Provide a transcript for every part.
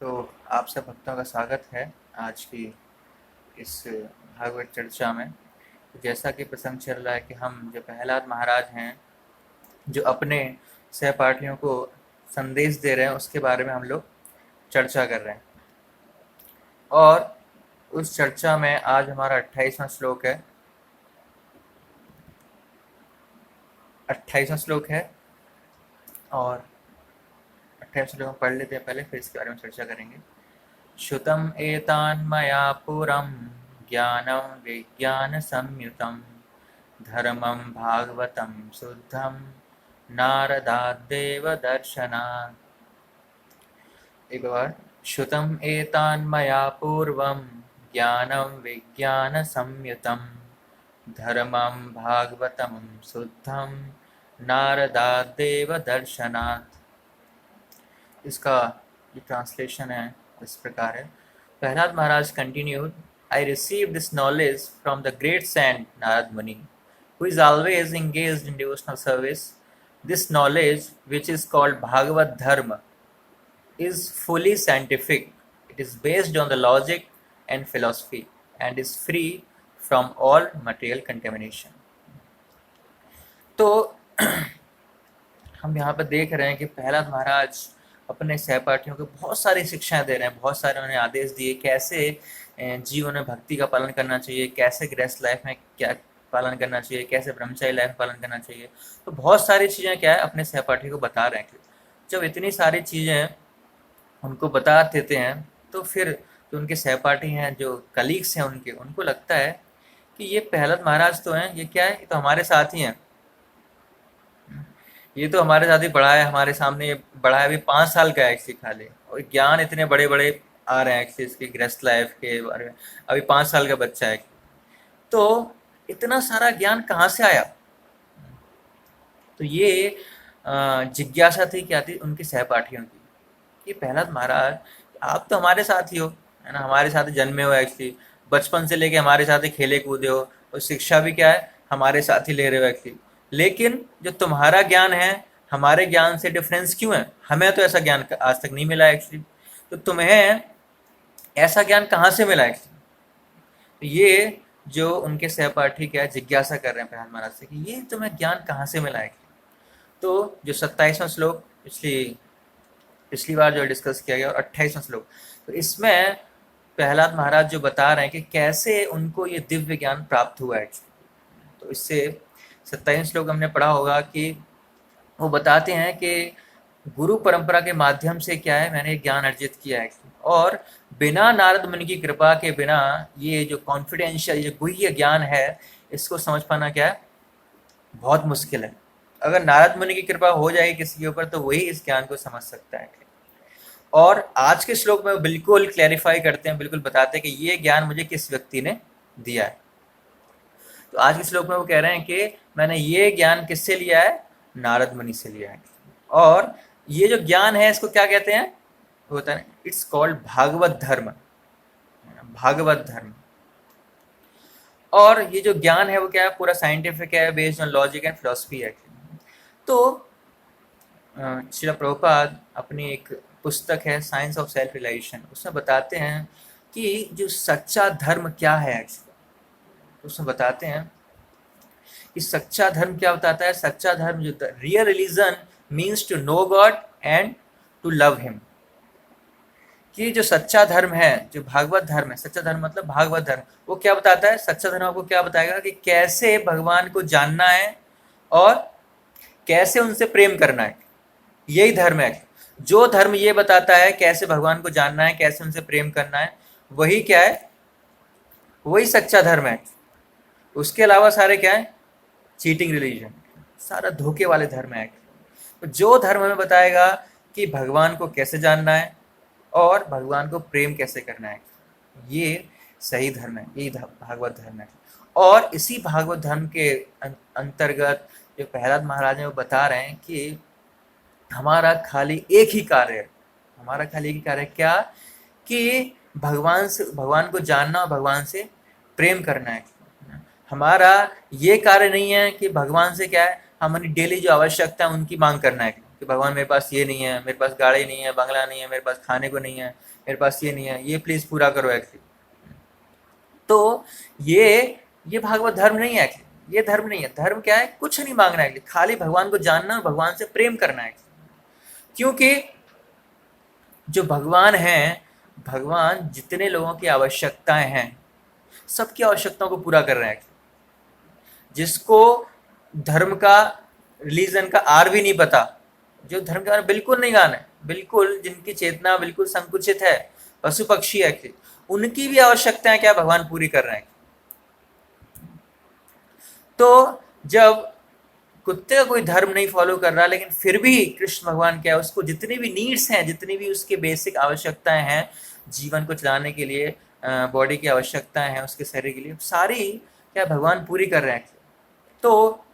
तो आप सब भक्तों का स्वागत है आज की इस भागवत चर्चा में। जैसा कि प्रसंग चल रहा है कि हम जो प्रहलाद महाराज हैं, जो अपने सहपाठियों को संदेश दे रहे हैं, उसके बारे में हम लोग चर्चा कर रहे हैं। और उस चर्चा में आज हमारा 28वां श्लोक है। 28वां श्लोक है और 28वां श्लोक हम पढ़ लेते हैं पहले, फिर इसके बारे में चर्चा करेंगे। श्रुतम् एतान्मया पुरं ज्ञानं विज्ञानसंयुतं धर्मं भागवतं शुद्धं नारदाद्देव दर्शनात्। एक बार, श्रुतम् एतान्मया पूर्वं ज्ञानं विज्ञानसंयुतं धर्मं भागवतं शुद्धं नारदाद्देव दर्शनात्। इसका जो ट्रांसलेशन है इस प्रकार है। प्रहलाद महाराज continued, I received this knowledge from the great saint Narad Muni, who is always engaged in devotional service. This knowledge, which is called Bhagavad Dharma, is fully scientific. It is based on the logic and philosophy and is free from all material contamination. तो हम यहाँ पर देख रहे हैं कि प्रहलाद महाराज अपने सहपाठियों को बहुत सारी शिक्षाएं दे रहे हैं, बहुत सारे उन्हें आदेश दिए कैसे जीवन में भक्ति का पालन करना चाहिए, कैसे गृहस्थ लाइफ में क्या पालन करना चाहिए, कैसे ब्रह्मचारी लाइफ में पालन करना चाहिए। तो बहुत सारी चीज़ें क्या है अपने सहपाठी को बता रहे हैं। जब इतनी सारी चीज़ें उनको बता देते हैं तो फिर जो उनके सहपाठी हैं, जो कलीग्स हैं उनके, उनको लगता है कि ये प्रहलाद महाराज तो हैं, ये क्या है, ये तो हमारे साथ ही हैं, ये तो हमारे साथ ही पढ़ा है, हमारे सामने ये पढ़ा है। अभी 5 साल का है एक्चुअली खाली, और ज्ञान इतने बड़े बड़े आ रहे हैं एक्चुअली इसकी गृहस्थ लाइफ के बारे में। अभी 5 साल का बच्चा है, तो इतना सारा ज्ञान कहाँ से आया। तो ये जिज्ञासा थी, क्या थी, उनके सहपाठियों की कि प्रहलाद महाराज आप तो हमारे साथ ही हो, है ना, हमारे साथ ही जन्मे हो एक्चुअली, बचपन से लेके हमारे साथ ही खेले कूदे हो, और शिक्षा भी क्या है हमारे साथ ही ले रहे हो एक्चुअली। लेकिन जो तुम्हारा ज्ञान है हमारे ज्ञान से डिफरेंस क्यों है, हमें तो ऐसा ज्ञान आज तक नहीं मिला एक्चुअली, तो तुम्हें ऐसा ज्ञान कहाँ से मिला एक्चुअली। तो ये जो उनके सहपाठी क्या जिज्ञासा कर रहे हैं प्रहलाद महाराज से कि ये तुम्हें ज्ञान कहाँ से मिला एक्चुअली। तो जो 27वां श्लोक पिछली बार जो डिस्कस किया गया, और 28वां श्लोक, तो इसमें प्रहलाद महाराज जो बता रहे हैं कि कैसे उनको ये दिव्य ज्ञान प्राप्त हुआ है। तो इससे 27वां श्लोक हमने पढ़ा होगा कि वो बताते हैं कि गुरु परंपरा के माध्यम से क्या है मैंने ज्ञान अर्जित किया है, और बिना नारद मुनि की कृपा के बिना ये जो कॉन्फिडेंशियल, ये गुह्य ज्ञान है, इसको समझ पाना क्या है बहुत मुश्किल है। अगर नारद मुनि की कृपा हो जाएगी किसी के ऊपर तो वही इस ज्ञान को समझ सकता है। और आज के श्लोक में बिल्कुल क्लैरिफाई करते हैं, बिल्कुल बताते हैं कि ये ज्ञान मुझे किस व्यक्ति ने दिया है। तो आज के श्लोक में वो कह रहे हैं कि मैंने ये ज्ञान किससे लिया है, नारद मुनि से लिया है। और ये जो ज्ञान है इसको क्या कहते हैं, होता है इट्स कॉल्ड भागवत धर्म, भागवत धर्म। और ये जो ज्ञान है वो क्या है, पूरा साइंटिफिक है, based on logic and philosophy है। तो श्रील प्रभुपाद अपनी एक पुस्तक है साइंस ऑफ सेल्फ रियलाइजेशन, उसमें बताते हैं कि जो सच्चा धर्म क्या है एक्चुअली। उसमें बताते हैं कि सच्चा धर्म क्या बताता है। सच्चा धर्म जो real religion means to know God and to love him. कि जो सच्चा धर्म है, जो भागवत धर्म है, सच्चा धर्म मतलब भागवत धर्म, वो क्या बताता है, सच्चा धर्म आपको क्या बताएगा कि कैसे भगवान को जानना है और कैसे उनसे प्रेम करना है। यही धर्म है। जो धर्म ये बताता है कैसे भगवान को जानना है, कैसे उनसे प्रेम करना है, वही क्या है, वही सच्चा धर्म है। उसके अलावा सारे क्या है, चीटिंग रिलीजन, सारा धोखे वाले धर्म है। तो जो धर्म हमें बताएगा कि भगवान को कैसे जानना है और भगवान को प्रेम कैसे करना है, ये सही धर्म है, यही भागवत धर्म है। और इसी भागवत धर्म के अंतर्गत जो प्रहलाद महाराज हैं वो बता रहे हैं कि हमारा खाली एक ही कार्य है, हमारा खाली एक ही कार्य है, क्या, कि भगवान को जानना और भगवान से प्रेम करना है। हमारा ये कार्य नहीं है कि भगवान से क्या है हमारी डेली जो आवश्यकता है उनकी मांग करना है। कि भगवान मेरे पास ये नहीं है, मेरे पास गाड़ी नहीं है, बंगला नहीं है, मेरे पास खाने को नहीं है, मेरे पास ये नहीं है, ये प्लीज पूरा करो एक्चुअली। तो ये ये भागवत धर्म नहीं है एक्चुअली, ये धर्म नहीं है। धर्म क्या है? कुछ नहीं मांगना है एक्चुअली, खाली भगवान को जानना, भगवान से प्रेम करना है। क्योंकि जो भगवान हैं, भगवान जितने लोगों की आवश्यकताएं हैं, सबकी आवश्यकताओं को पूरा कर रहे हैं। जिसको धर्म का, रिलीजन का आर भी नहीं पता, जो धर्म के बारे में बिल्कुल नहीं गाना है, बिल्कुल जिनकी चेतना बिल्कुल संकुचित है, पशु पक्षी है, उनकी भी आवश्यकताएं क्या भगवान पूरी कर रहे हैं। तो जब कुत्ते का कोई धर्म नहीं फॉलो कर रहा, लेकिन फिर भी कृष्ण भगवान क्या है, उसको जितनी भी नीड्स हैं, जितनी भी उसके बेसिक आवश्यकताएं हैं जीवन को चलाने के लिए, बॉडी की आवश्यकताएं हैं उसके शरीर के लिए, सारी क्या भगवान पूरी कर रहे हैं। तो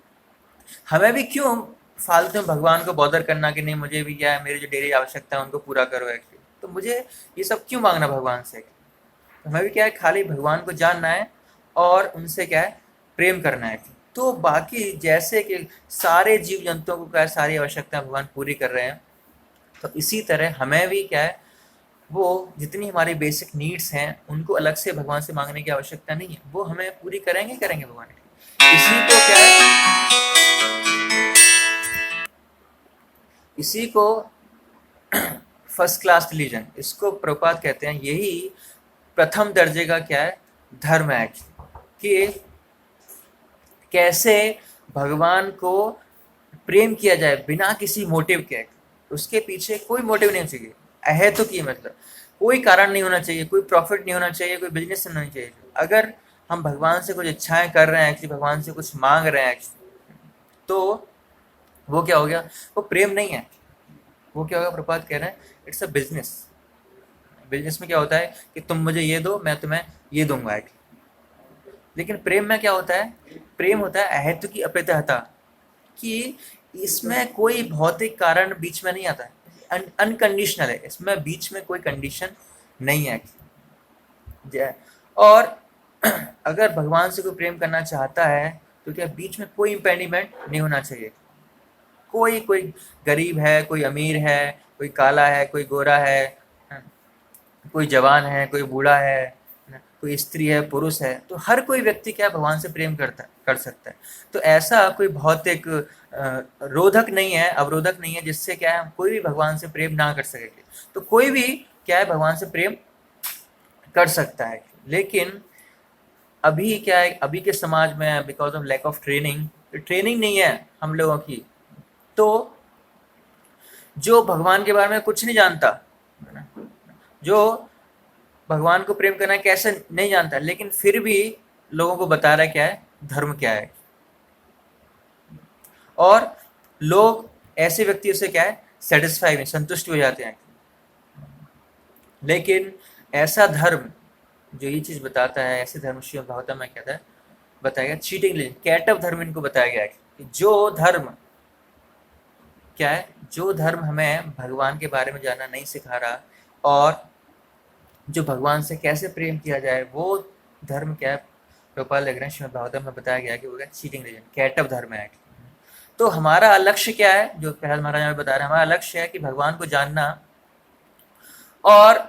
हमें भी क्यों फालतू में भगवान को बॉदर करना कि नहीं मुझे भी क्या है, मेरी जो डेली आवश्यकता है उनको पूरा करो एक्चुअली, तो मुझे ये सब क्यों मांगना भगवान से। तो हमें भी क्या है, खाली भगवान को जानना है और उनसे क्या है, प्रेम करना है। तो बाकी जैसे कि सारे जीव जंतुओं को क्या है, सारी आवश्यकता भगवान पूरी कर रहे हैं, तो इसी तरह हमें भी क्या है, वो जितनी हमारी बेसिक नीड्स हैं उनको अलग से भगवान से मांगने की आवश्यकता नहीं है, वो हमें पूरी करेंगे करेंगे भगवान। इसी को क्या है, इसी को फर्स्ट क्लास रिलीजन, इसको प्रभुपाद कहते हैं। यही प्रथम दर्जे का क्या है, धर्म है कि कैसे भगवान को प्रेम किया जाए बिना किसी मोटिव के। उसके पीछे कोई मोटिव नहीं चाहिए, अहेतु की मतलब कोई कारण नहीं होना चाहिए, कोई प्रॉफिट नहीं होना चाहिए, कोई बिजनेस नहीं होना चाहिए। अगर हम भगवान से कुछ इच्छाएं कर रहे हैं एक्चुअली, भगवान से कुछ मांग रहे हैं तो वो क्या हो गया, वो प्रेम नहीं है, वो क्या होगा, प्रपात कह रहे हैं इट्स अ बिजनेस। बिजनेस में क्या होता है कि तुम मुझे ये दो, मैं तुम्हें ये दूंगा। लेकिन प्रेम में क्या होता है, प्रेम होता है अहेतु की अप्रतिहता, कि इसमें कोई भौतिक कारण बीच में नहीं आता है, अनकंडीशनल है, इसमें बीच में कोई कंडीशन नहीं है। और अगर भगवान से कोई प्रेम करना चाहता है तो क्या बीच में कोई इम्पेडिमेंट नहीं होना चाहिए। कोई कोई गरीब है, कोई अमीर है, कोई काला है, कोई गोरा है, कोई जवान है, कोई बूढ़ा है, कोई स्त्री है, पुरुष है, तो हर कोई व्यक्ति क्या भगवान से प्रेम कर सकता है। तो ऐसा कोई भौतिक रोधक नहीं है, अवरोधक नहीं है जिससे क्या है कोई भी भगवान से प्रेम ना कर सकेगी। तो कोई भी क्या है भगवान से प्रेम कर सकता है। लेकिन अभी क्या है, अभी के समाज में because of lack of training, training नहीं है हम लोगों की, तो जो भगवान के बारे में कुछ नहीं जानता, जो भगवान को प्रेम करना कैसे नहीं जानता, लेकिन फिर भी लोगों को बता रहा है क्या है धर्म क्या है। और लोग ऐसे व्यक्तियों से क्या है सेटिस्फाई में संतुष्ट हो जाते हैं। लेकिन ऐसा धर्म जो ये चीज बताता है, ऐसे धर्म श्रीमद् भागवतम में कहता है, बताया गया चीटिंग रिलीजन, कैटअप धर्म इनको बताया गया है कि जो धर्म क्या है, जो धर्म हमें भगवान के बारे में जानना नहीं सिखा रहा, और जो भगवान से कैसे प्रेम किया जाए, वो धर्म क्या है प्रभुपाद लिख रहे हैं श्रीमद् भागवतम में बताया गया कि वो क्या चीटिंग रिलीजन, कैटअप धर्म है। तो हमारा लक्ष्य क्या है, जो प्रहलाद महाराज हमें बता रहे हैं, हमारा लक्ष्य है कि भगवान को जानना और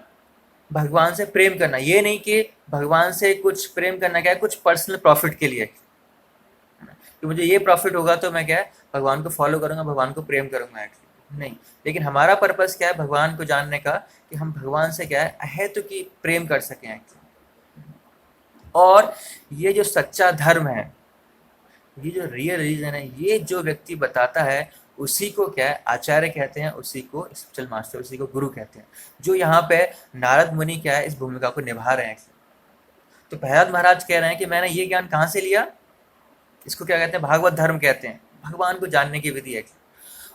भगवान से प्रेम करना। ये नहीं कि भगवान से कुछ प्रेम करना क्या है कुछ पर्सनल प्रॉफिट के लिए, कि मुझे ये प्रॉफिट होगा तो मैं क्या है भगवान को फॉलो करूंगा, भगवान को प्रेम करूंगा, नहीं। लेकिन हमारा पर्पस क्या है भगवान को जानने का, कि हम भगवान से क्या है अहेतु की प्रेम कर सकें। और ये जो सच्चा धर्म है, ये जो रियल रिलीजन है, ये जो व्यक्ति बताता है उसी को क्या है आचार्य कहते हैं, उसी को स्पिरिचुअल मास्टर, उसी को गुरु कहते हैं। जो यहाँ पे नारद मुनि क्या है इस भूमिका को निभा रहे हैं। तो प्रहलाद महाराज कह रहे हैं कि मैंने ये ज्ञान कहाँ से लिया, इसको क्या कहते हैं भागवत धर्म कहते हैं, भगवान को जानने की विधि है।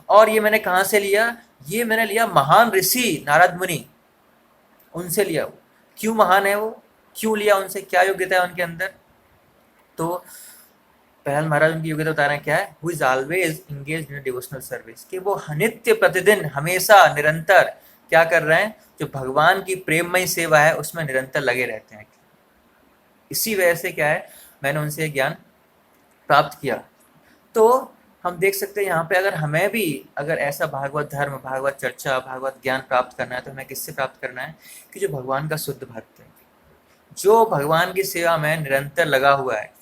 और ये मैंने कहाँ से लिया, ये मैंने लिया महान ऋषि नारद मुनि, उनसे लिया। क्यों महान है वो, क्यों लिया उनसे, क्या योग्यता है उनके अंदर। तो प्रहलाद महाराज उनकी योग्यता बता रहे हैं क्या है, who is always engaged in devotional service, कि वो नित्य प्रतिदिन हमेशा निरंतर क्या कर रहे हैं, जो भगवान की प्रेममय सेवा है उसमें निरंतर लगे रहते हैं। इसी वजह से क्या है मैंने उनसे ज्ञान प्राप्त किया। तो हम देख सकते हैं यहाँ पे, अगर हमें भी अगर ऐसा भागवत धर्म, भागवत चर्चा, भागवत ज्ञान प्राप्त करना है तो हमें किससे प्राप्त करना है? कि जो भगवान का शुद्ध भक्त है, जो भगवान की सेवा में निरंतर लगा हुआ है,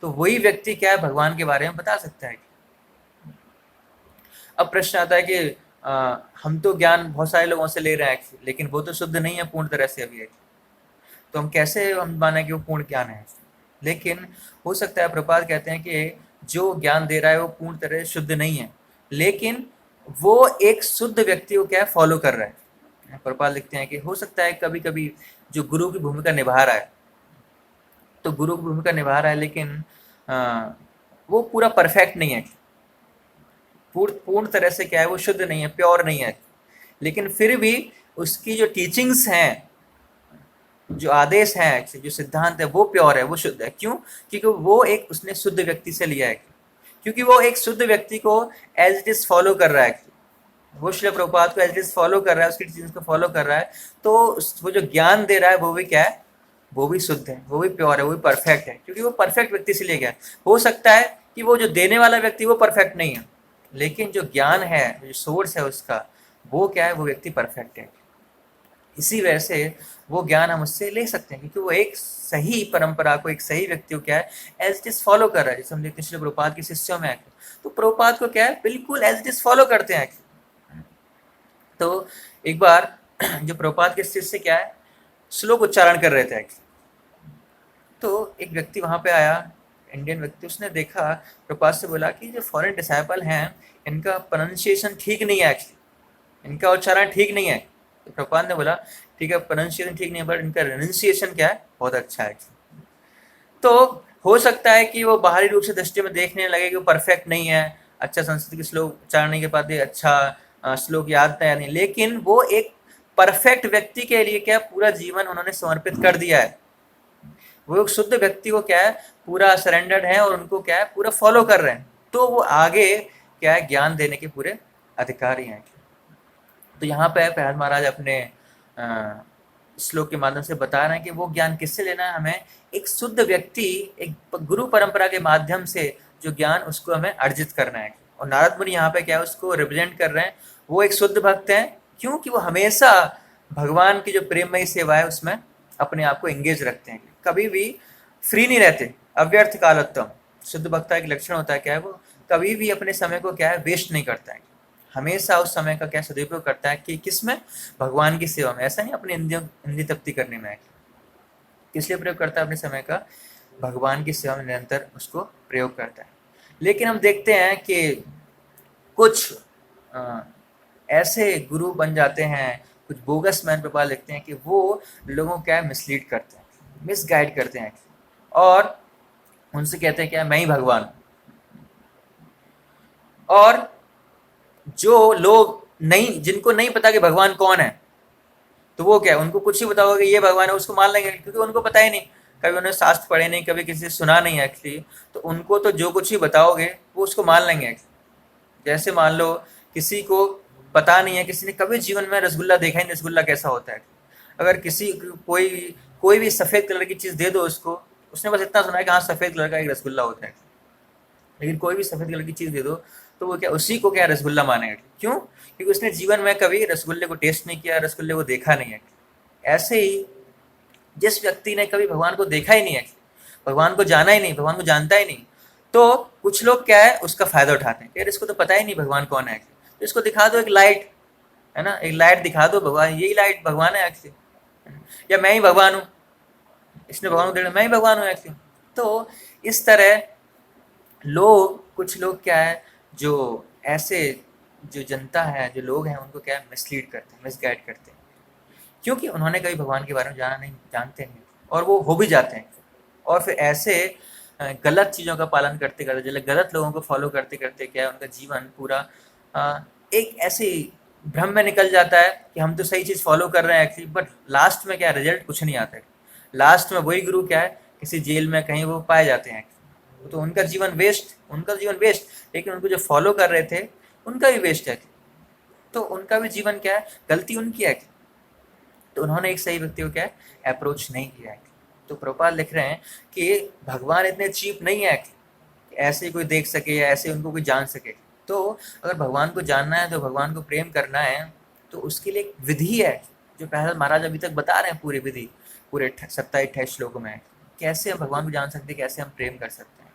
तो वही व्यक्ति क्या है, भगवान के बारे में बता सकता है। अब प्रश्न आता है कि हम तो ज्ञान बहुत सारे लोगों से ले रहे हैं, लेकिन वो तो शुद्ध नहीं है पूर्ण तरह से अभी, तो हम कैसे हम माने कि वो पूर्ण ज्ञान है? लेकिन हो सकता है, प्रभुपाद कहते हैं कि जो ज्ञान दे रहा है वो पूर्ण तरह से शुद्ध नहीं है, लेकिन वो एक शुद्ध व्यक्ति को क्या है, फॉलो कर रहा है। प्रभुपाद लिखते हैं कि हो सकता है कभी कभी जो गुरु की भूमिका निभा रहा है, तो गुरु की भूमिका निभा रहा है, लेकिन वो पूरा परफेक्ट नहीं है, पूर्ण तरह से क्या है, वो शुद्ध नहीं है, प्योर नहीं है, लेकिन फिर भी उसकी जो टीचिंग्स हैं, जो आदेश हैं, जो सिद्धांत है, वो प्योर है, वो शुद्ध है। क्यों? क्योंकि वो एक उसने शुद्ध व्यक्ति से लिया है, क्योंकि वो एक शुद्ध व्यक्ति को एज इट इज फॉलो कर रहा है, वो श्रील प्रभुपाद को एज इट इज फॉलो कर रहा है, उसकी टीचिंग्स को फॉलो कर रहा है, तो वो जो ज्ञान दे रहा है वो भी क्या है, वो भी शुद्ध है, वो भी प्योर है, वो भी परफेक्ट है, क्योंकि वो परफेक्ट व्यक्ति से लिया गया। हो सकता है कि वो जो देने वाला व्यक्ति वो परफेक्ट नहीं है, लेकिन जो ज्ञान है, जो सोर्स है उसका, वो क्या है, वो व्यक्ति परफेक्ट है। इसी वजह से वो ज्ञान हम उससे ले सकते हैं, क्योंकि वो एक सही परंपरा को, एक सही व्यक्ति को क्या है, एज इट इज फॉलो कर रहा है। जैसे हम देखते हैं श्री प्रभुपाद के शिष्यों में आके, तो प्रभुपाद को क्या है, बिल्कुल एज इट इज फॉलो करते हैं। तो एक बार जो प्रभुपाद के शिष्य क्या है, श्लोक उच्चारण कर रहे थे, तो एक व्यक्ति वहां पे आया, इंडियन व्यक्ति, उसने देखा, प्रभुपाद से बोला कि जो फॉरेन डिसाइपल हैं, इनका प्रोनाउंसिएशन ठीक नहीं है, एक्चुअली इनका उच्चारण ठीक नहीं है। तो प्रभुपाद ने बोला ठीक है, प्रोनाउंसिएशन ठीक नहीं है, बट इनका रेनन्सिएशन क्या है, बहुत अच्छा है। तो हो सकता है कि वो बाहरी रूप से दृष्टि में देखने लगे कि वो परफेक्ट नहीं है, अच्छा संस्कृत के श्लोक उच्चारण नहीं कर पाते, अच्छा श्लोक याद नहीं, लेकिन वो एक परफेक्ट व्यक्ति के लिए क्या, पूरा जीवन उन्होंने समर्पित कर दिया है। वो एक शुद्ध व्यक्ति को क्या है, पूरा सरेंडर्ड है, और उनको क्या है, पूरा फॉलो कर रहे हैं, तो वो आगे क्या है, ज्ञान देने के पूरे अधिकारी हैं। तो यहाँ पे प्रहलाद महाराज अपने श्लोक के माध्यम से बता रहे हैं कि वो ज्ञान किससे लेना है, हमें एक शुद्ध व्यक्ति, एक गुरु परंपरा के माध्यम से जो ज्ञान, उसको हमें अर्जित करना है। और नारद मुनि यहाँ पे क्या है, उसको रिप्रेजेंट कर रहे हैं, वो एक शुद्ध भक्त हैं, क्योंकि वो हमेशा भगवान की जो प्रेममयी सेवा है उसमें अपने आप को एंगेज रखते हैं, कभी भी फ्री नहीं रहते, अव्यर्थ कालोत्तम। शुद्ध भक्ता का लक्षण होता है क्या है, वो कभी भी अपने समय को क्या है, वेस्ट नहीं करता है, हमेशा उस समय का क्या सदुपयोग करता है, कि किसमें, भगवान की सेवा में। ऐसा नहीं अपनी इंद्रिय तृप्ति करने में, किस लिए प्रयोग करता है अपने समय का, भगवान की सेवा में निरंतर उसको प्रयोग करता है। लेकिन हम देखते हैं कि कुछ ऐसे गुरु बन जाते हैं, कुछ बोगस मैन प्रभाव लिखते हैं, कि वो लोगों को क्या मिसलीड करते हैं, मिसगाइड करते हैं, और उनसे कहते हैं क्या, मैं ही भगवान हूं। और जो लोग नहीं, जिनको नहीं पता कि भगवान कौन है, तो वो क्या है, उनको कुछ ही बताओगे ये भगवान है, उसको मान लेंगे, क्योंकि उनको पता ही नहीं, कभी उन्होंने शास्त्र पढ़े नहीं, कभी किसी से सुना नहीं एक्चुअली, तो उनको तो जो कुछ ही बताओगे वो उसको मान लेंगे। जैसे मान लो किसी को पता नहीं है, किसी ने कभी जीवन में रसगुल्ला देखा ही नहीं, रसगुल्ला कैसा होता है, अगर किसी कोई कोई भी सफ़ेद कलर की चीज़ दे दो उसको, उसने बस इतना सुना है कि हाँ सफ़ेद कलर का एक रसगुल्ला होता है, लेकिन कोई भी सफ़ेद कलर की चीज़ दे दो तो वो क्या, उसी को क्या रसगुल्ला मानेगा। क्यों? क्योंकि उसने जीवन में कभी रसगुल्ले को टेस्ट नहीं किया, रसगुल्ले को देखा नहीं है। ऐसे ही जिस व्यक्ति ने कभी भगवान को देखा ही नहीं है, भगवान को जाना ही नहीं, भगवान को जानता ही नहीं, तो कुछ लोग क्या है, उसका फायदा उठाते हैं, यार इसको तो पता ही नहीं भगवान कौन है, तो इसको दिखा दो एक लाइट, है ना, एक लाइट दिखा दो, भगवान यही लाइट भगवान है एक्चुअली, या मैं ही भगवान हूँ, इसने भगवान को देखा, मैं ही भगवान हूँ एक्चुअली। तो इस तरह लोग, कुछ लोग क्या है, जो ऐसे जो जनता है, जो लोग हैं, उनको क्या है, मिसलीड करते हैं, मिसगाइड करते हैं, क्योंकि उन्होंने कभी भगवान के बारे में जाना नहीं, जानते नहीं, और वो हो भी जाते हैं, और फिर ऐसे गलत चीज़ों का पालन करते करते, जैसे गलत लोगों को फॉलो करते करते क्या है, उनका जीवन पूरा एक ऐसे भ्रम में निकल जाता है कि हम तो सही चीज़ फॉलो कर रहे हैं एक्चुअली, बट लास्ट में क्या रिजल्ट कुछ नहीं आता है। लास्ट में वही गुरु क्या है, किसी जेल में कहीं वो पाए जाते हैं, तो उनका जीवन वेस्ट, उनका जीवन वेस्ट, लेकिन उनको जो फॉलो कर रहे थे उनका भी वेस्ट है, तो उनका भी जीवन क्या है, गलती उनकी है, तो उन्होंने एक सही व्यक्ति को क्या है, अप्रोच नहीं किया है। तो प्रभुपाद लिख रहे हैं कि भगवान इतने चीप नहीं है, ऐसे कोई देख सके या ऐसे उनको कोई जान सके। तो अगर भगवान को जानना है, तो भगवान को प्रेम करना है, तो उसके लिए एक विधि है जो प्रहलाद महाराज अभी तक बता रहे हैं, पूरी विधि पूरे 27-28 श्लोकों में। कैसे हम भगवान को जान सकते हैं, कैसे हम प्रेम कर सकते हैं।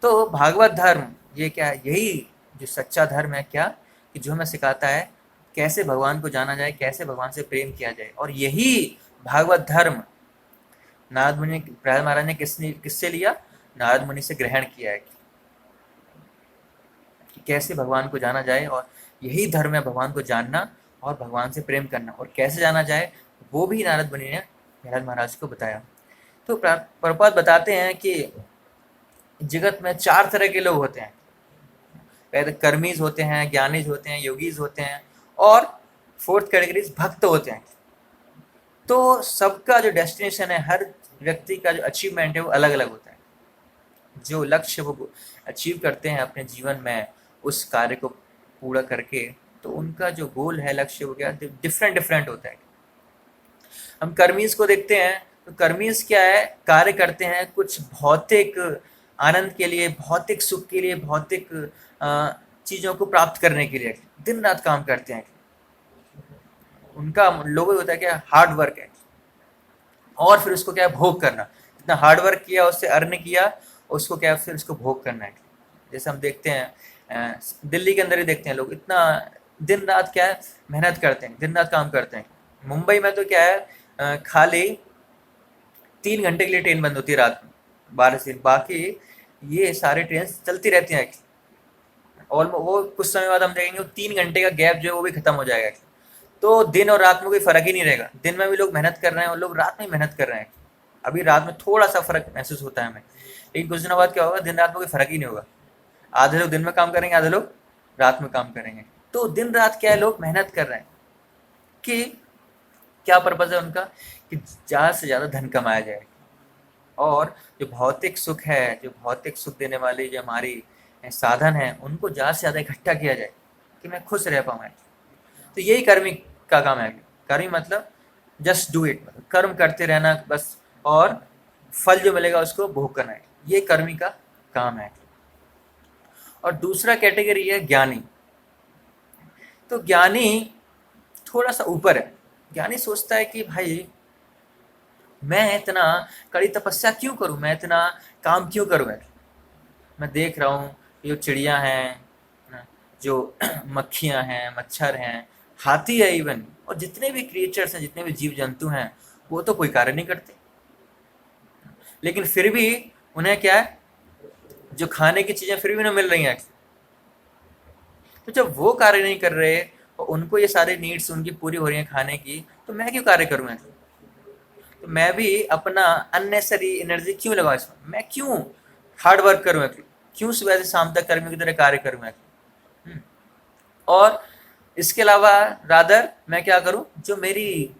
तो भागवत धर्म ये क्या है, यही जो सच्चा धर्म है क्या, कि जो हमें सिखाता है कैसे भगवान को जाना जाए, कैसे भगवान से प्रेम किया जाए। और यही भागवत धर्म नारद मुनि, प्रहलाद महाराज ने किससे लिया, नारद मुनि से ग्रहण किया है कि कैसे भगवान को जाना जाए। और यही धर्म है भगवान को जानना और भगवान से प्रेम करना। और कैसे जाना जाए वो भी नारद मुनि ने प्रहलाद महाराज को बताया। तो प्रभुपाद बताते हैं कि जगत में 4 तरह के लोग होते हैं। पहले कर्मीज होते हैं, ज्ञानीज होते हैं, योगीज होते हैं, और 4th कैटेगरीज भक्त होते हैं। तो सबका जो डेस्टिनेशन है, हर व्यक्ति का जो अचीवमेंट है वो अलग अलग होता है। जो लक्ष्य वो अचीव करते हैं अपने जीवन में उस कार्य को पूरा करके, तो उनका जो गोल है, लक्ष्य, वो क्या डिफरेंट डिफरेंट होता है। हम कर्मीज को देखते हैं, तो कर्मीज क्या है, कार्य करते हैं कुछ भौतिक आनंद के लिए, भौतिक सुख के लिए, भौतिक चीज़ों को प्राप्त करने के लिए दिन रात काम करते हैं। उनका लोगो होता है क्या, हार्ड वर्क है। और फिर उसको क्या है, भोग करना। जितना हार्ड वर्क किया, उससे अर्न किया, उसको क्या है, फिर उसको भोग करना है। जैसे हम देखते हैं दिल्ली के अंदर ही देखते हैं, लोग इतना दिन रात क्या है मेहनत करते हैं, दिन रात काम करते हैं। मुंबई में तो क्या है, खाली 3 घंटे के लिए ट्रेन बंद होती है रात में 12 से, बाकी ये सारे ट्रेन चलती रहती हैं। और वो कुछ समय बाद हम देखेंगे 3 घंटे का गैप जो है वो भी खत्म हो जाएगा। तो दिन और रात में कोई फर्क ही नहीं रहेगा। दिन में भी लोग मेहनत कर रहे हैं और लोग रात में मेहनत कर रहे हैं। अभी रात में थोड़ा सा फर्क महसूस होता है हमें, लेकिन कुछ दिनों बाद क्या होगा, दिन रात में कोई फर्क ही नहीं होगा। आधे लोग दिन में काम करेंगे, आधे लोग रात में काम करेंगे। तो दिन रात क्या है, लोग मेहनत कर रहे हैं कि क्या पर्पज है उनका, कि ज़्यादा से ज़्यादा धन कमाया जाए। और जो भौतिक सुख है, जो भौतिक सुख देने वाली जो हमारी साधन है, उनको ज़्यादा से ज़्यादा इकट्ठा किया जाए कि मैं खुश रह पाऊँ। तो यही कर्मी का काम है। कर्मी मतलब जस्ट डू इट, मतलब कर्म करते रहना बस, और फल जो मिलेगा उसको भोग करना है। ये कर्मी का काम है। और दूसरा कैटेगरी है ज्ञानी। तो ज्ञानी थोड़ा सा ऊपर है। ज्ञानी सोचता है कि भाई मैं इतना कड़ी तपस्या क्यों करूं, मैं इतना काम क्यों करूं। मैं देख रहा हूँ जो चिड़िया हैं, जो मक्खियाँ हैं, मच्छर हैं, हाथी है इवन, और जितने भी क्रिएचर्स हैं, जितने भी जीव जंतु हैं, वो तो कोई कार्य नहीं करते, लेकिन फिर भी उन्हें क्या है, जो खाने की चीज़ें फिर भी उन्हें मिल रही हैं। तो जब वो कार्य नहीं कर रहे और उनको ये सारे नीड्स उनकी पूरी हो रही हैं खाने की, तो मैं क्यों कार्य करूँ। तो मैं भी अपना अननेसरी एनर्जी क्यों लगाऊं इसमें, मैं क्यों हार्ड वर्क करूँ, क्यों सुबह से शाम तक कर्मियों की तरह कार्य करूँ। और इसके अलावा रादर मैं क्या करूं, जो मेरी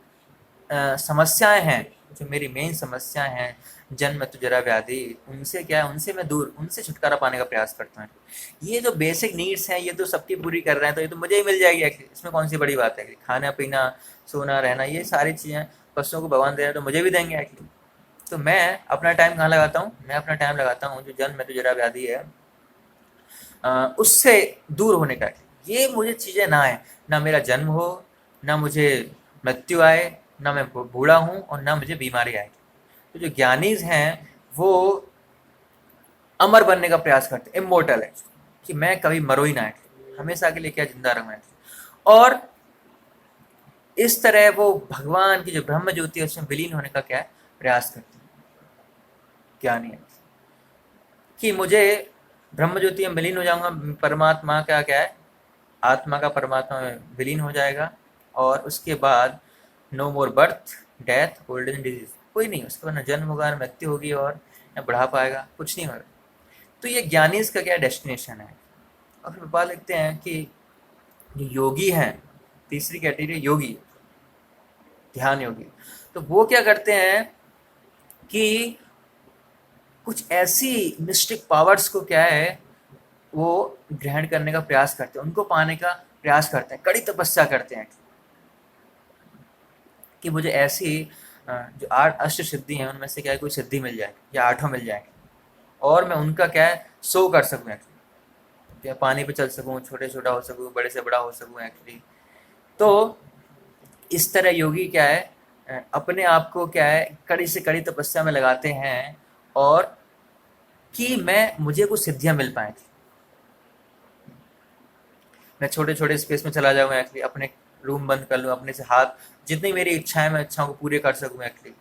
समस्याएं हैं, जो मेरी मेन समस्याएं हैं, जन्म मृत्यु जरा व्याधि, उनसे क्या है, उनसे मैं दूर, उनसे छुटकारा पाने का प्रयास करता हूँ। ये जो बेसिक नीड्स हैं ये तो सबकी पूरी कर रहे हैं, तो ये तो मुझे ही मिल जाएगी, इसमें कौन सी बड़ी बात है। खाना पीना सोना रहना, ये सारी चीज़ें पशुओं को भगवान दे रहे हैं, तो मुझे भी देंगे एक्चुअली। तो मैं अपना टाइम कहाँ लगाता हूँ, मैं अपना टाइम लगाता हूँ जो जन्म मृत्यु जरा व्याधि है, उससे दूर होने का। ये मुझे चीज़ें ना आए, ना मेरा जन्म हो, ना मुझे मृत्यु आए, ना मैं बूढ़ा हूँ, और ना मुझे बीमारी आए। तो जो ज्ञानीज हैं वो अमर बनने का प्रयास करते हैं, इमोर्टल है, कि मैं कभी मरो ही ना है, हमेशा के लिए क्या जिंदा रहूँ। और इस तरह वो भगवान की जो ब्रह्म ज्योति है उसमें विलीन होने का क्या है, प्रयास करते हैं ज्ञानी है, कि मुझे ब्रह्म ज्योति में विलीन हो जाऊंगा, परमात्मा का क्या है, आत्मा का परमात्मा में विलीन हो जाएगा, और उसके बाद no more birth death old age disease, कोई नहीं, उसके बाद न जन्म होगा, न मृत्यु होगी, और न बुढ़ापा आएगा, कुछ नहीं होगा। तो ये ज्ञानीज का क्या डेस्टिनेशन है। और फिर बात लिखते हैं कि जो योगी हैं, तीसरी कैटेगरी योगी, ध्यान योगी, तो वो क्या करते हैं कि कुछ ऐसी मिस्टिक पावर्स को क्या है वो ग्रहण करने का प्रयास करते हैं, उनको पाने का प्रयास करते हैं, कड़ी तपस्या करते हैं कि मुझे ऐसी जो 8 अष्ट सिद्धि हैं उनमें से क्या है कोई सिद्धि मिल जाए, या 8 मिल जाए। और मैं उनका क्या है शो कर सकूँ एक्चुअली, क्या पानी पे चल सकूँ, छोटे छोटा हो सकूँ, बड़े से बड़ा हो सकूँ एक्चुअली। तो इस तरह योगी क्या है अपने आप को क्या है कड़ी से कड़ी तपस्या में लगाते हैं, और कि मैं मुझे कुछ सिद्धियां मिल पाए, मैं छोटे छोटे स्पेस में चला जाऊँ एक्चुअली, अपने रूम बंद कर लूँ, अपने से हाथ जितनी मेरी इच्छाएं मैं इच्छाओं को पूरे कर सकूँ एक्चुअली।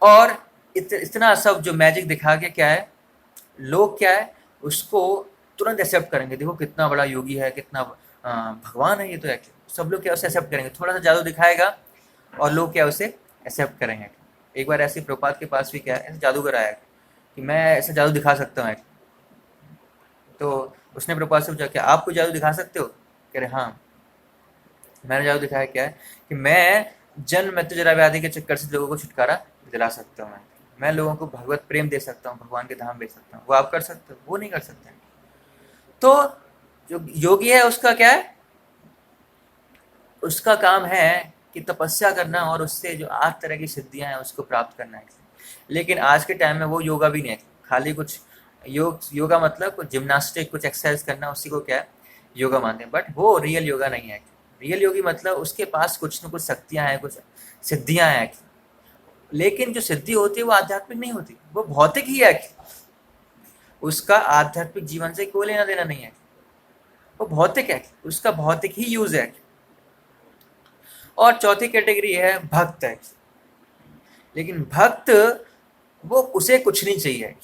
और इतना सब जो मैजिक दिखा के क्या है लोग क्या है उसको तुरंत एक्सेप्ट करेंगे, देखो कितना बड़ा योगी है, कितना भगवान है ये, तो एक्चुअली सब लोग क्या उसे एक्सेप्ट करेंगे, थोड़ा सा जादू दिखाएगा और लोग क्या उसे एक्सेप्ट करेंगे। एक बार ऐसे प्रभुपाद के पास भी क्या है ऐसे जादूगर आया कि मैं ऐसा जादू दिखा सकता हूँ, तो उसने प्रभुपाद से पूछा क्या आप कोई जादू दिखा सकते हो, कह रहे हाँ मैंने जादू दिखाया, क्या है कि मैं जन्म मृत्यु जरा व्याधि के चक्कर से लोगों को छुटकारा दिला सकता हूँ, मैं लोगों को भगवत प्रेम दे सकता हूँ, भगवान के धाम भेज सकता हूँ। वो आप कर सकते हो, वो नहीं कर सकते। तो जो योगी है उसका क्या है, उसका काम है कि तपस्या करना और उससे जो 8 तरह की सिद्धियां हैं उसको प्राप्त करना है। लेकिन आज के टाइम में वो योगा भी नहीं है, खाली कुछ योगा मतलब कुछ जिम्नास्टिक कुछ एक्सरसाइज करना, उसी को क्या है योगा मानते हैं, बट वो रियल योगा नहीं है। रियल योगी मतलब उसके पास कुछ न कुछ शक्तियां हैं, कुछ सिद्धियां हैं, लेकिन जो सिद्धि होती है वो आध्यात्मिक नहीं होती, वो भौतिक ही है। उसका आध्यात्मिक जीवन से कोई लेना देना नहीं है, वो भौतिक है, उसका भौतिक ही यूज है। और चौथी कैटेगरी है भक्त है, लेकिन भक्त वो उसे कुछ नहीं चाहिए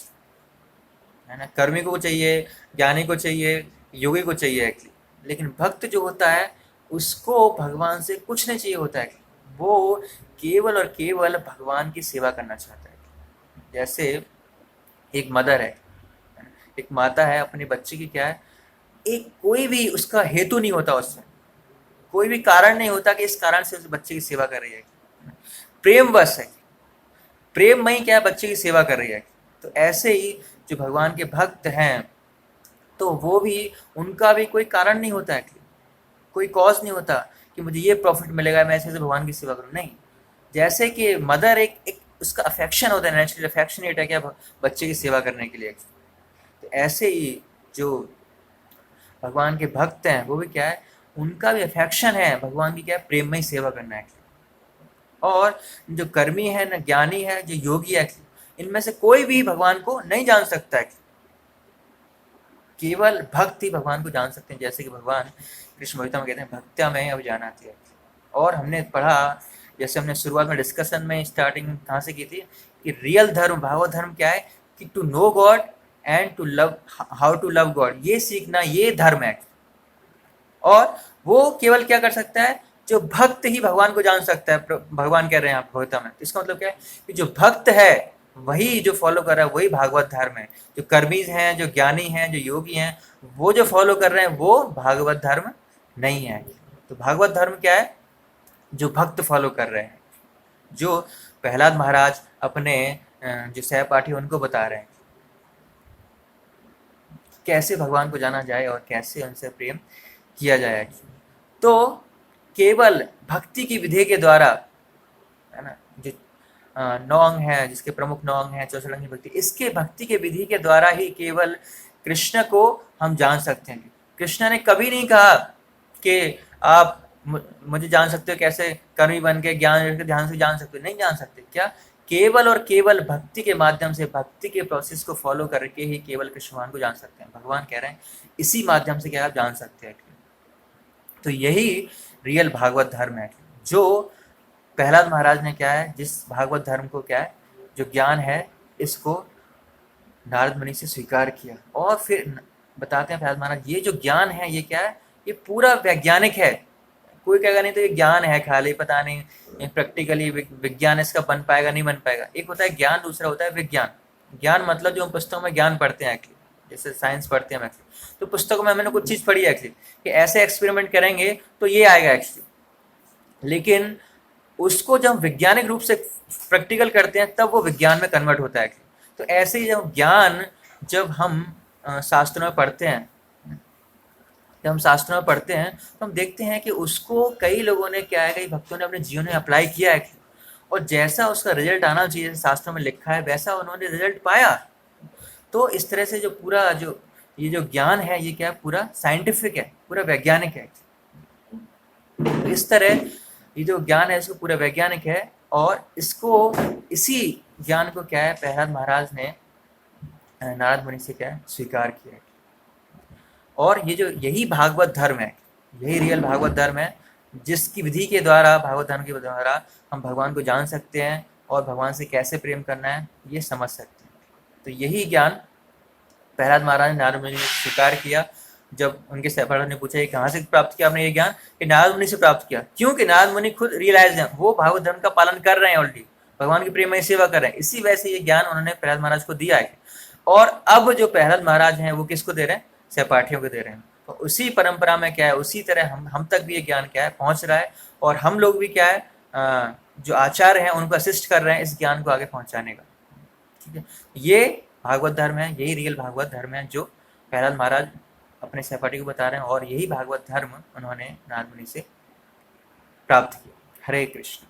है ना, कर्मी को चाहिए, ज्ञानी को चाहिए, योगी को चाहिए एक्चुअली, लेकिन भक्त जो होता है उसको भगवान से कुछ नहीं चाहिए होता है, वो केवल और केवल भगवान की सेवा करना चाहता है। जैसे एक मदर है, एक माता है, अपने बच्चे की क्या है एक कोई भी उसका हेतु नहीं होता, उसमें कोई भी कारण नहीं होता कि इस कारण से उस बच्चे की सेवा कर रही है, प्रेम बस है, प्रेम में ही क्या बच्चे की सेवा कर रही है। तो ऐसे ही जो भगवान के भक्त हैं तो वो भी उनका भी कोई कारण नहीं होता है, कोई कॉज नहीं होता कि मुझे ये प्रॉफिट मिलेगा मैं ऐसे भगवान की सेवा करूँ, नहीं। जैसे कि मदर एक उसका अफेक्शन होता है, नेचुरल अफेक्शन होता है क्या बच्चे की सेवा करने के लिए, तो ऐसे ही जो भगवान के भक्त हैं वो भी क्या है उनका भी अफेक्शन है भगवान की क्या है प्रेम में ही सेवा करना है। और जो कर्मी है न ज्ञानी है जो योगी है, इनमें से कोई भी भगवान को नहीं जान सकता है, केवल भक्त ही भगवान को जान सकते हैं। जैसे कि भगवान कृष्ण भगवता में कहते हैं भक्त्या में अब जानाति है। और हमने पढ़ा, जैसे हमने शुरुआत में डिस्कशन में स्टार्टिंग कहाँ से की थी कि रियल धर्म भागवत धर्म क्या है कि to know God and to love, how to love God, ये सीखना ये धर्म है। और वो केवल क्या कर सकता है जो भक्त ही भगवान को जान सकता है, भगवान कह रहे हैं आप भगवता में। इसका मतलब क्या है कि जो भक्त है वही जो फॉलो कर रहा है वही भागवत धर्म है, जो कर्मीज हैं जो ज्ञानी हैं जो योगी हैं वो जो फॉलो कर रहे हैं वो भागवत धर्म नहीं है। तो भागवत धर्म क्या है जो भक्त फॉलो कर रहे हैं, जो प्रहलाद महाराज अपने जो सहपाठी उनको बता रहे हैं कैसे भगवान को जाना जाए और कैसे उनसे प्रेम किया जाए। तो केवल भक्ति की विधि के द्वारा है ना, जो 9 अंग है जिसके प्रमुख 9 अंग है 64 अंग की भक्ति, इसके भक्ति के विधि के द्वारा ही केवल कृष्ण को हम जान सकते हैं। कृष्ण ने कभी नहीं कहा कि आप मुझे जान सकते हो कैसे कर्मी बन के ज्ञान ध्यान से जान सकते हो, नहीं जान सकते। क्या केवल और केवल भक्ति के माध्यम से भक्ति के प्रोसेस को फॉलो करके ही केवल कृष्ण भगवान को जान सकते हैं। भगवान कह रहे हैं इसी माध्यम से क्या आप जान सकते हैं। तो यही रियल भागवत धर्म है, जो प्रहलाद महाराज ने क्या है जिस भागवत धर्म को क्या है जो ज्ञान है इसको नारद मुनि से स्वीकार किया। और फिर बताते हैं प्रहलाद महाराज ये जो ज्ञान है ये क्या है ये पूरा वैज्ञानिक है। कोई कहेगा नहीं तो ये ज्ञान है खाली, पता नहीं प्रैक्टिकली विज्ञान इसका बन पाएगा नहीं बन पाएगा। एक होता है ज्ञान, दूसरा होता है विज्ञान। ज्ञान मतलब जो हम पुस्तकों में ज्ञान पढ़ते हैं एक्चुअली, जैसे साइंस पढ़ते हैं हम एक्चुअली, तो पुस्तकों में हमने कुछ चीज़ पढ़ी है एक्चुअली कि ऐसे एक्सपेरिमेंट करेंगे तो ये आएगा एक्चुअली, लेकिन उसको जब हम वैज्ञानिक रूप से प्रैक्टिकल करते हैं तब वो विज्ञान में कन्वर्ट होता है। तो ऐसे ही जब ज्ञान जब हम शास्त्रों में पढ़ते हैं, जब हम शास्त्रों में पढ़ते हैं तो हम देखते हैं कि उसको कई लोगों ने क्या है कई भक्तों ने अपने जीवन में अप्लाई किया है और जैसा उसका रिजल्ट आना चाहिए शास्त्रों में लिखा है वैसा उन्होंने रिजल्ट पाया। तो इस तरह से जो पूरा जो ये जो ज्ञान है ये क्या है, पूरा साइंटिफिक है, पूरा वैज्ञानिक है। तो इस तरह ये जो ज्ञान है इसको पूरा वैज्ञानिक है, और इसको इसी ज्ञान को क्या है प्रहलाद महाराज ने नारद मुनि से क्या है स्वीकार किया है। और ये जो यही भागवत धर्म है, यही रियल भागवत धर्म है, जिसकी विधि के द्वारा, भागवत धर्म के द्वारा हम भगवान को जान सकते हैं और भगवान से कैसे प्रेम करना है ये समझ सकते हैं। तो यही ज्ञान प्रहलाद महाराज ने नारद मुनि ने स्वीकार किया। जब उनके सहपाठी ने पूछा ये कहाँ से प्राप्त किया आपने ये ज्ञान, कि नारद मुनि से प्राप्त किया, क्योंकि नारद मुनि खुद रियलाइज हैं, वो भागवत धर्म का पालन कर रहे हैं, ऑलरेडी भगवान की प्रेममय सेवा कर रहे हैं, इसी वजह से ये ज्ञान उन्होंने प्रहलाद महाराज को दिया है। और अब जो प्रहलाद महाराज हैं वो किसको दे रहे हैं, सहपाठियों को दे रहे हैं। तो उसी परंपरा में क्या है, उसी तरह हम तक भी ये ज्ञान क्या है पहुंच रहा है, और हम लोग भी क्या है जो आचार्य हैं उनको असिस्ट कर रहे हैं इस ज्ञान को आगे पहुंचाने का। ठीक है, ये भागवत धर्म है, यही रियल भागवत धर्म है जो प्रहलाद महाराज अपने सहपाठी को बता रहे हैं, और यही भागवत धर्म उन्होंने नारद मुनि से प्राप्त किया। हरे कृष्ण।